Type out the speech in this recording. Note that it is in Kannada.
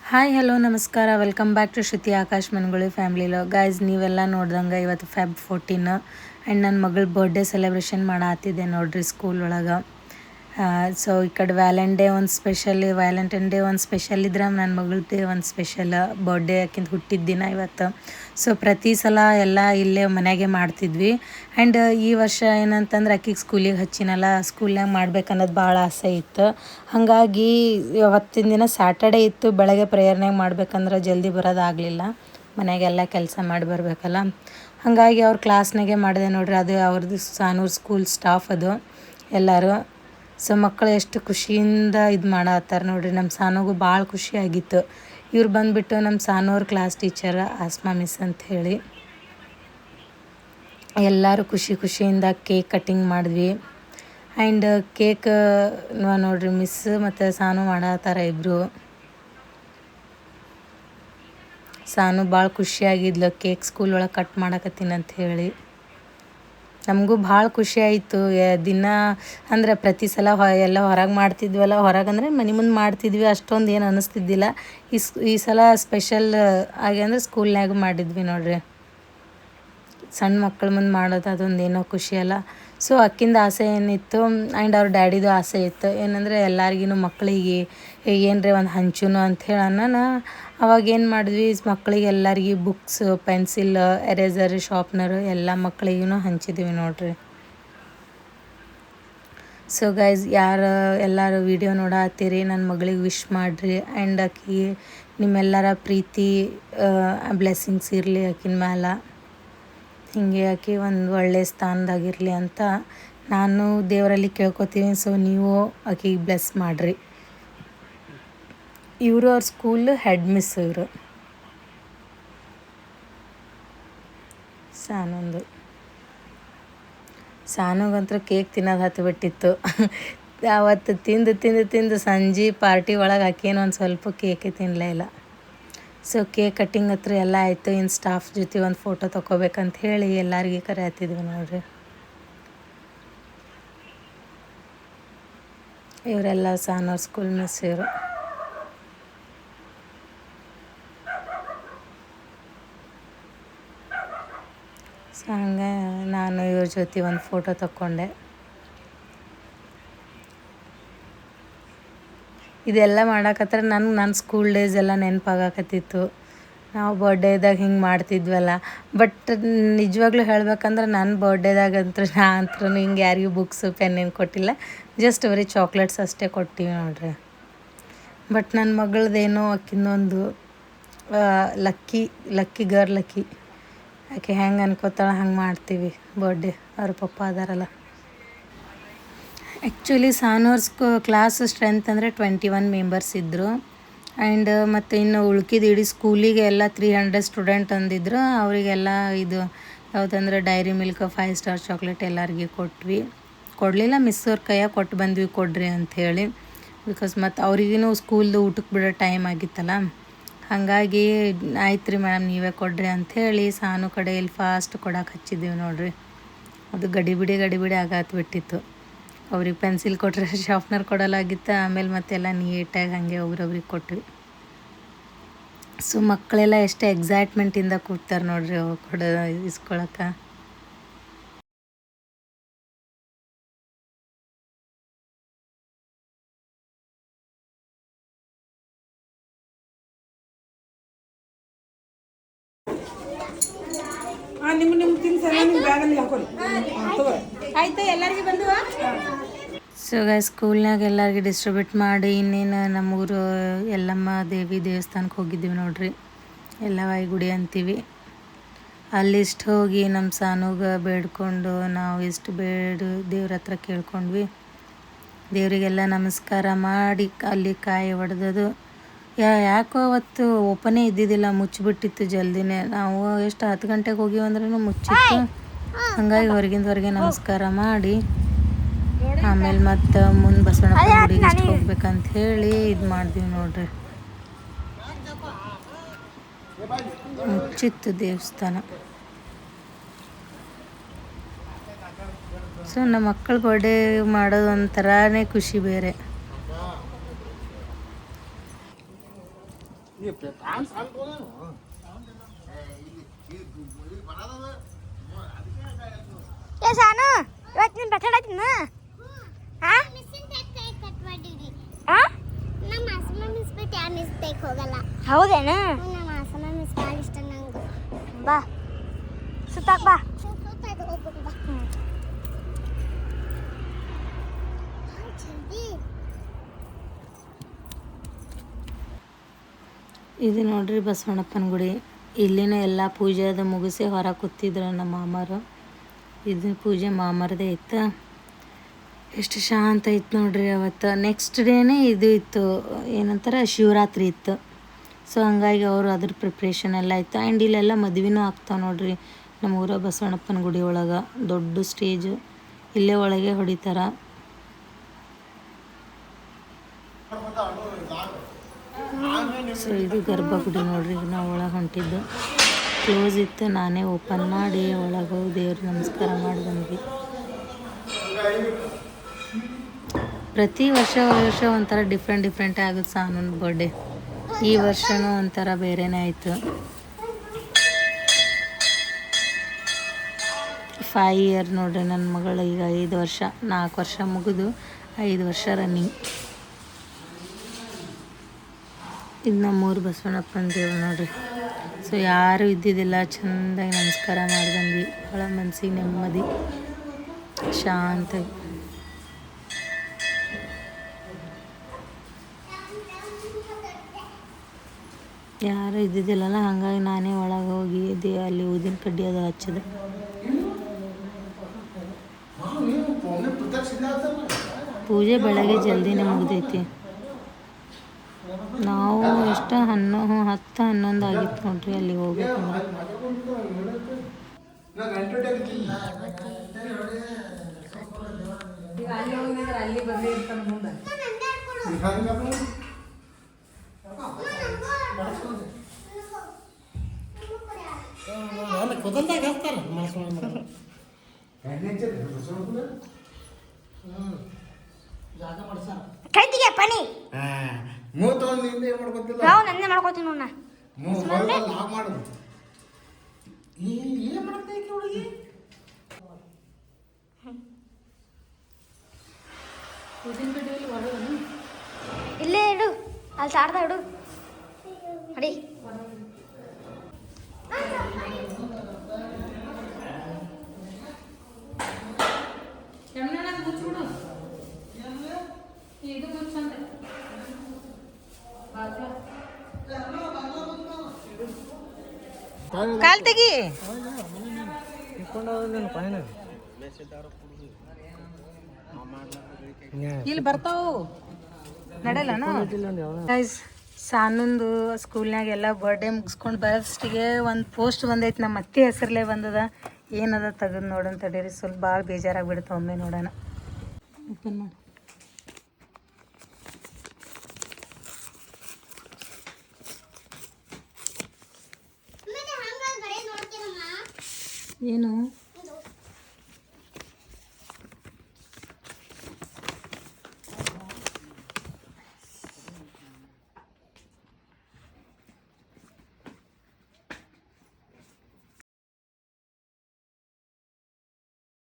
ಹಾಯ್ ಹಲೋ ನಮಸ್ಕಾರ welcome back to Shruti Akash Manguli ಫ್ಯಾಮ್ಲಿಲೋ ಗೈಸ್ ನೀವೆಲ್ಲ ನೋಡ್ದಂಗೆ ಇವತ್ತು ಫೆಬ್ 14 ಆ್ಯಂಡ್ ನನ್ನ ಮಗಳ ಬರ್ಡೇ ಸೆಲೆಬ್ರೇಷನ್ ಮಾಡತ್ತಿದ್ದೆ ನೋಡ್ರಿ ಸ್ಕೂಲ್ ಒಳಗೆ. ಸೊ ಈ ಕಡೆ ವ್ಯಾಲೆಂಟೈನ್ ಡೇ ಒಂದು ಸ್ಪೆಷಲ್ ಇದ್ರೆ ನನ್ನ ಮಗಳದ್ದು ಒಂದು ಸ್ಪೆಷಲ್ ಬರ್ಡೇ ಆಕಿಂದು ಹುಟ್ಟಿದ ದಿನ ಇವತ್ತು. ಸೊ ಪ್ರತಿ ಸಲ ಎಲ್ಲ ಇಲ್ಲೇ ಮನೆಯಾಗೆ ಮಾಡ್ತಿದ್ವಿ. ಆ್ಯಂಡ್ ಈ ವರ್ಷ ಏನಂತಂದ್ರೆ ಆಕಿಗೆ ಸ್ಕೂಲಿಗೆ ಹಚ್ಚಿನಲ್ಲ, ಸ್ಕೂಲ್ನಾಗ ಮಾಡ್ಬೇಕನ್ನೋದು ಭಾಳ ಆಸೆ ಇತ್ತು. ಹಾಗಾಗಿ ಅವತ್ತಿನ ದಿನ ಸ್ಯಾಟರ್ಡೇ ಇತ್ತು, ಬೆಳಗ್ಗೆ ಪ್ರೇಯರ್ನಾಗ ಮಾಡ್ಬೇಕಂದ್ರೆ ಜಲ್ದಿ ಬರೋದಾಗಲಿಲ್ಲ, ಮನೆಯಾಗೆಲ್ಲ ಕೆಲಸ ಮಾಡಿ ಬರಬೇಕಲ್ಲ. ಹಾಗಾಗಿ ಅವ್ರ ಕ್ಲಾಸ್ನಾಗೆ ಮಾಡಿದೆ ನೋಡ್ರಿ. ಅದು ಅವ್ರದ್ದು ಸಾನೂರು ಸ್ಕೂಲ್ ಸ್ಟಾಫ್ ಅದು ಎಲ್ಲರೂ. ಸೊ ಮಕ್ಕಳು ಎಷ್ಟು ಖುಷಿಯಿಂದ ಇದು ಮಾಡತ್ತಾರೆ ನೋಡ್ರಿ. ನಮ್ಮ ಸಾನುಗೂ ಭಾಳ ಖುಷಿಯಾಗಿತ್ತು. ಇವ್ರು ಬಂದುಬಿಟ್ಟು ನಮ್ಮ ಸಾನೂರು ಕ್ಲಾಸ್ ಟೀಚರ್ ಆಸ್ಮಾ ಮಿಸ್ ಅಂತ ಹೇಳಿ. ಎಲ್ಲರೂ ಖುಷಿಯಿಂದ ಕೇಕ್ ಕಟ್ಟಿಂಗ್ ಮಾಡಿದ್ವಿ. ಆ್ಯಂಡ್ ಕೇಕ್ ನೋಡ್ರಿ ಮಿಸ್ ಮತ್ತು ಸಾನು ಮಾಡತ್ತಾರ ಇಬ್ಬರು. ಸಾನು ಭಾಳ ಖುಷಿಯಾಗಿದ್ಲು ಕೇಕ್ ಸ್ಕೂಲ್ ಒಳಗೆ ಕಟ್ ಮಾಡಕತ್ತೀನಿ ಅಂತ ಹೇಳಿ. ನಮಗೂ ಭಾಳ ಖುಷಿ ಆಯಿತು. ದಿನ ಅಂದರೆ ಪ್ರತಿ ಸಲ ಎಲ್ಲ ಹೊರಗೆ ಮಾಡ್ತಿದ್ವಲ್ಲ, ಹೊರಗಂದರೆ ಮನೆ ಮುಂದೆ ಮಾಡ್ತಿದ್ವಿ, ಅಷ್ಟೊಂದು ಏನು ಅನ್ನಿಸ್ತಿದ್ದಿಲ್ಲ. ಈ ಸಲ ಸ್ಪೆಷಲ್ ಆಗಿ ಅಂದರೆ ಸ್ಕೂಲ್ನಾಗ ಮಾಡಿದ್ವಿ ನೋಡ್ರಿ. ಸಣ್ಣ ಮಕ್ಕಳ ಮುಂದೆ ಮಾಡೋದು ಅದೊಂದು ಏನೋ ಖುಷಿ ಅಲ್ಲ. ಸೊ ಅಕ್ಕಿಂದು ಆಸೆ ಏನಿತ್ತು ಆ್ಯಂಡ್ ಅವ್ರ ಡ್ಯಾಡಿದು ಆಸೆ ಇತ್ತು ಏನಂದರೆ ಎಲ್ಲರಿಗೂ ಮಕ್ಕಳಿಗೆ ಏನರೇ ಒಂದು ಹಂಚುನು ಅಂಥೇಳಿ ಅನ್ನೋಣ. ಅವಾಗ ಏನು ಮಾಡಿದ್ವಿ, ಮಕ್ಕಳಿಗೆ ಎಲ್ಲರಿಗೂ ಬುಕ್ಸ್, ಪೆನ್ಸಿಲ್, ಎರೇಸರ್, ಶಾರ್ಪ್ನರು ಎಲ್ಲ ಮಕ್ಕಳಿಗೂ ಹಂಚಿದ್ವಿ ನೋಡ್ರಿ. ಸೊ ಗೈಸ್ ಎಲ್ಲರೂ ವಿಡಿಯೋ ನೋಡತ್ತೀರಿ, ನನ್ನ ಮಗಳಿಗೆ ವಿಶ್ ಮಾಡಿರಿ. ಆ್ಯಂಡ್ ಆಕಿ ನಿಮ್ಮೆಲ್ಲರ ಪ್ರೀತಿ ಬ್ಲೆಸ್ಸಿಂಗ್ಸ್ ಇರಲಿ ಆಕಿನ ಮ್ಯಾಲೆ. ಹೀಗೆ ಆಕಿ ಒಂದು ಒಳ್ಳೆಯ ಸ್ಥಾನದಾಗಿರಲಿ ಅಂತ ನಾನು ದೇವರಲ್ಲಿ ಕೇಳ್ಕೊತೀನಿ. ಸೊ ನೀವು ಆಕಿಗೆ ಬ್ಲೆಸ್ ಮಾಡಿರಿ. ಇವರು ಅವ್ರ ಸ್ಕೂಲ್ ಹೆಡ್ ಮಿಸ್ ಇವರು. ಸಾನುಗಂತೂ ಕೇಕ್ ತಿನ್ನೋದು ಹತ್ತಿಬಿಟ್ಟಿತ್ತು. ಅವತ್ತು ತಿಂದು ಸಂಜೆ ಪಾರ್ಟಿ ಒಳಗೆ ಆಕೇನು ಒಂದು ಸ್ವಲ್ಪ ಕೇಕೆ ತಿನ್ನಲೇ ಇಲ್ಲ. ಸೊ ಕೇಕ್ ಕಟ್ಟಿಂಗ್ ಹತ್ರ ಎಲ್ಲ ಆಯಿತು. ಇನ್ನು ಸ್ಟಾಫ್ ಜೊತೆ ಒಂದು ಫೋಟೋ ತೊಗೋಬೇಕಂತ ಹೇಳಿ ಎಲ್ಲರಿಗೆ ಕರೆ ಹತ್ತಿದ್ವಿ ನೋಡ್ರಿ. ಇವರೆಲ್ಲ ಸಾನೂರು ಸ್ಕೂಲ್ ಮಿಸ್ ಇವರು. ಸೊ ಹಂಗೆ ನಾನು ಇವ್ರ ಜೊತೆ ಒಂದು ಫೋಟೋ ತಕ್ಕೊಂಡೆ. ಇದೆಲ್ಲ ಮಾಡಕತ್ರ ನನ್ನ ಸ್ಕೂಲ್ ಡೇಸ್ ಎಲ್ಲ ನೆನಪಾಗಕತ್ತಿತ್ತು. ನಾವು ಬರ್ಡೇದಾಗ ಹಿಂಗೆ ಮಾಡ್ತಿದ್ವಲ್ಲ. ಬಟ್ ನಿಜವಾಗ್ಲೂ ಹೇಳ್ಬೇಕಂದ್ರೆ ನನ್ನ ಬರ್ಡೇದಾಗಂತೂ ಹಿಂಗೆ ಯಾರಿಗೂ ಬುಕ್ಸು ಪೆನ್ ಏನು ಕೊಟ್ಟಿಲ್ಲ. ಜಸ್ಟ್ ಬರೀ ಚಾಕ್ಲೇಟ್ಸ್ ಅಷ್ಟೇ ಕೊಟ್ಟಿವಿ ನೋಡ್ರಿ. ಬಟ್ ನನ್ನ ಮಗಳದ್ದೇನೋ ಆಕಿಂದೊಂದು ಲಕ್ಕಿ ಗರ್ಲ್ ಆಕೆ ಹೆಂಗೆ ಅನ್ಕೋತಾಳೆ ಹಂಗೆ ಮಾಡ್ತೀವಿ ಬರ್ಡೇ. ಅವ್ರ ಪಪ್ಪ ಅದಾರಲ್ಲ. ಆ್ಯಕ್ಚುಲಿ ಸಾನೂರು ಕ್ಲಾಸ್ ಸ್ಟ್ರೆಂತ್ ಅಂದರೆ 21 ಮೆಂಬರ್ಸ್ ಇದ್ದರು. ಆ್ಯಂಡ್ ಮತ್ತು ಇನ್ನು ಉಳ್ಕಿದ ಇಡೀ ಸ್ಕೂಲಿಗೆ ಎಲ್ಲ 300 ಸ್ಟೂಡೆಂಟ್ ಅಂದಿದ್ರು. ಅವರಿಗೆಲ್ಲ ಇದು ಯಾವುದಂದ್ರೆ ಡೈರಿ ಮಿಲ್ಕ್, 5 ಸ್ಟಾರ್ ಚಾಕ್ಲೇಟ್ ಎಲ್ಲರಿಗೆ ಕೊಡಲಿಲ್ಲ. ಮಿಸ್ ಅವ್ರ ಕೈಯಾಗ ಕೊಟ್ಟು ಬಂದ್ವಿ ಕೊಡ್ರಿ ಅಂಥೇಳಿ. ಬಿಕಾಸ್ ಮತ್ತು ಅವ್ರಿಗೂ ಸ್ಕೂಲ್ದು ಊಟಕ್ಕೆ ಬಿಡೋ ಟೈಮ್ ಆಗಿತ್ತಲ್ಲ. ಹಾಗಾಗಿ ಆಯ್ತು ರೀ ಮೇಡಮ್ ನೀವೇ ಕೊಡ್ರಿ ಅಂಥೇಳಿ ಸಾನು ಕಡೆಯಲ್ಲಿ ಫಾಸ್ಟ್ ಕೊಡಕ್ಕೆ ಹಚ್ಚಿದ್ದೀವಿ ನೋಡ್ರಿ. ಅದು ಗಡಿಬಿಡಿ ಆಗತ್ಬಿಟ್ಟಿತ್ತು. ಅವ್ರಿಗೆ ಪೆನ್ಸಿಲ್ ಕೊಟ್ಟರೆ ಶಾರ್ಪ್ನರ್ ಕೊಡಲಾಗಿತ್ತು. ಆಮೇಲೆ ಮತ್ತೆಲ್ಲ ನೀಟಾಗಿ ಹಾಗೆ ಒಬ್ರೊಬ್ರಿಗೆ ಕೊಟ್ವಿ. ಸೊ ಮಕ್ಕಳೆಲ್ಲ ಎಷ್ಟು ಎಕ್ಸೈಟ್ಮೆಂಟಿಂದ ಕೂಡ್ತಾರೆ ನೋಡ್ರಿ ಇಸ್ಕೊಳಕ್ಕೆ. ಆಯ್ತು ಎಲ್ಲರಿಗೂ ಬಂದುವ. ಸೊ ಸ್ಕೂಲ್ನಾಗ ಎಲ್ಲರಿಗೂ ಡಿಸ್ಟ್ರಿಬ್ಯೂಟ್ ಮಾಡಿ ಇನ್ನೇನು ನಮ್ಮೂರು ಯಲ್ಲಮ್ಮ ದೇವಿ ದೇವಸ್ಥಾನಕ್ಕೆ ಹೋಗಿದ್ದೀವಿ ನೋಡ್ರಿ. ಯಲ್ಲವಾಯಿ ಗುಡಿ ಅಂತೀವಿ. ಅಲ್ಲಿಷ್ಟು ಹೋಗಿ ನಮ್ಮ ಸಾನುಗೆ ಬೇಡ್ಕೊಂಡು ನಾವು ಇಷ್ಟು ದೇವ್ರ ಹತ್ರ ಕೇಳ್ಕೊಂಡ್ವಿ. ದೇವರಿಗೆಲ್ಲ ನಮಸ್ಕಾರ ಮಾಡಿ ಅಲ್ಲಿ ಕಾಯಿ ಹೊಡೆದದು. ಯಾಕೋ ಅವತ್ತು ಓಪನೇ ಇದ್ದಿದ್ದಿಲ್ಲ, ಮುಚ್ಚಿಬಿಟ್ಟಿತ್ತು ಜಲ್ದಿನೇ. ನಾವು ಎಷ್ಟು 10 ಗಂಟೆಗೆ ಹೋಗಿವಂದ್ರೂ ಮುಚ್ಚಿತ್ತು. ಹಾಗಾಗಿ ಹೊರಗೆ ನಮಸ್ಕಾರ ಮಾಡಿ ಆಮೇಲೆ ಮತ್ತು ಮುಂದೆ ಬಸವಣ್ಣಪ್ಪ ಗುಡಿಗೆ ಎಷ್ಟು ಹೋಗ್ಬೇಕಂತ ಹೇಳಿ ಇದು ಮಾಡಿದ್ವಿ ನೋಡ್ರಿ. ಮುಚ್ಚಿತ್ತು ದೇವಸ್ಥಾನ. ಸೊ ನಮ್ಮ ಮಕ್ಕಳ ಬರ್ಡೇ ಮಾಡೋದು ಒಂಥರನೇ ಖುಷಿ ಬೇರೆ. ಏ ಸಾನು ಇವತ್ತು ನೀನು ಬರ್ತಡೇ ಐತಿನ ಹಾಂ ನಮ್ಮ ಆಸಮ ಮಿಸ್ ಬಿಟ್ಟು ಯಾರು ಮಿಸ್ಟೇಕ್ ಹೋಗಲ್ಲ ಹೌದೇನು ನಮ್ಮ ಆಸಮ ಮಿಸ್ ಭಾಳ ಇಷ್ಟ ನಂಗೆ ಬಾ ಸುತ್ತಾಕ್ ಬಾ ಹೋಗ್ಬೇಕು ಬಾ ಇದು ನೋಡ್ರಿ ಬಸವಣ್ಣಪ್ಪನ ಗುಡಿ. ಇಲ್ಲಿನ ಎಲ್ಲ ಪೂಜೆ ಅದು ಮುಗಿಸಿ ಹೊರ ಕೂತಿದ್ರು ನಮ್ಮ ಮಾಮಾರು. ಇದು ಪೂಜೆ ಮಾಮರದೇ ಇತ್ತು. ಎಷ್ಟು ಶಾಂತ ಇತ್ತು ನೋಡ್ರಿ ಅವತ್ತು. ನೆಕ್ಸ್ಟ್ ಡೇನೇ ಇದು ಇತ್ತು, ಏನಂತಾರೆ ಶಿವರಾತ್ರಿ ಇತ್ತು. ಸೊ ಹಂಗಾಗಿ ಅವರು ಅದ್ರ ಪ್ರಿಪ್ರೇಷನ್ ಎಲ್ಲ ಇತ್ತು. ಆ್ಯಂಡ್ ಇಲ್ಲೆಲ್ಲ ಮದುವೆನೂ ಆಗ್ತಾವೆ ನೋಡ್ರಿ ನಮ್ಮ ಊರ ಬಸವಣ್ಣಪ್ಪನ ಗುಡಿ ಒಳಗೆ. ದೊಡ್ಡ ಸ್ಟೇಜು ಇಲ್ಲೇ ಒಳಗೆ ಹೊಡಿತಾರೆ. ಸೊ ಇದು ಗರ್ಭಗುಡಿ ನೋಡ್ರಿ. ನಾವು ಒಳಗೆ ಹೊಂಟಿದ್ದು ಕ್ಲೋಸ್ ಇತ್ತು, ನಾನೇ ಓಪನ್ ಮಾಡಿ ಒಳಗೆ ಹೋಗಿ ದೇವ್ರ ನಮಸ್ಕಾರ ಮಾಡಿ ಬಂದ್ವಿ. ಪ್ರತಿ ವರ್ಷ ಒಂಥರ ಡಿಫ್ರೆಂಟೇ ಆಗುತ್ತೆ ಸಾನೂನ್ ಬರ್ಡೇ. ಈ ವರ್ಷನೂ ಒಂಥರ ಬೇರೆನೇ ಆಯಿತು. 5 ಇಯರ್ ನೋಡ್ರಿ ನನ್ನ ಮಗಳು. ಈಗ 5 ವರ್ಷ, 4 ವರ್ಷ ಮುಗಿದು 5 ವರ್ಷ ರನ್ನಿಂಗ್. ಇದು ನಮ್ಮೂರು ಬಸವಣ್ಣಪ್ಪನ ದೇವ್ರು ನೋಡ್ರಿ. ಸೊ ಯಾರೂ ಇದ್ದಿದ್ದಿಲ್ಲ, ಚೆಂದಾಗಿ ನಮಸ್ಕಾರ ಮಾಡಿ ಬಂದ್ವಿ. ಭಾಳ ಮನ್ಸಿಗೆ ನೆಮ್ಮದಿ, ಶಾಂತ. ಯಾರೂ ಇದ್ದಿದ್ದಿಲ್ಲಲ್ಲ, ಹಾಗಾಗಿ ನಾನೇ ಒಳಗೆ ಹೋಗಿ ಅಲ್ಲಿ ಊದಿನ ಕಡ್ಡಿ ಅದು ಹಚ್ಚಿದೆ. ಪೂಜೆ ಬೆಳಗ್ಗೆ ಜಲ್ದಿನೇ ಮುಗ್ದೈತಿ. ನಾವು ಎಷ್ಟು 10-11 ಆಗಿತ್ತು ನೋಡ್ರಿ ಅಲ್ಲಿ ಹೋಗ್ಬೇಕಂದ್ರೆ. ಕೈತಿಗೆ ಪನಿ ನಾವು ನನ್ನೇ ಮಾಡ್ಕೋತೀನಿ ನೋಡ. ಇಲ್ಲೇ ಇಡು, ಅಲ್ಲಿ ಸಾರ್ದ ಇಡು ಅಡಿ. ಕಾಲ್ ತೆಗಿ. ಇಲ್ಲಿ ಬರ್ತಾವು ನಡೆಯಲ್ಲನ. ಗೈಸ್, ಸಾನಂದು ಸ್ಕೂಲ್ನಾಗ ಎಲ್ಲ ಬರ್ಡೇ ಮುಗಿಸ್ಕೊಂಡು ಬರೋಷ್ಟಿಗೆ ಒಂದು ಪೋಸ್ಟ್ ಬಂದೈತೆ, ನಮ್ಮ ಅತ್ತೆ ಹೆಸರಲ್ಲೇ ಬಂದದ. ಏನದ ತೆಗೆದು ನೋಡೋಣ ತಡೀರಿ. ಸ್ವಲ್ಪ ಭಾಳ ಬೇಜಾರಾಗ್ಬಿಡುತ್ತೆ. ಒಮ್ಮೆ ನೋಡೋಣ. ಓಪನ್ ಮಾಡಿ. ಏನು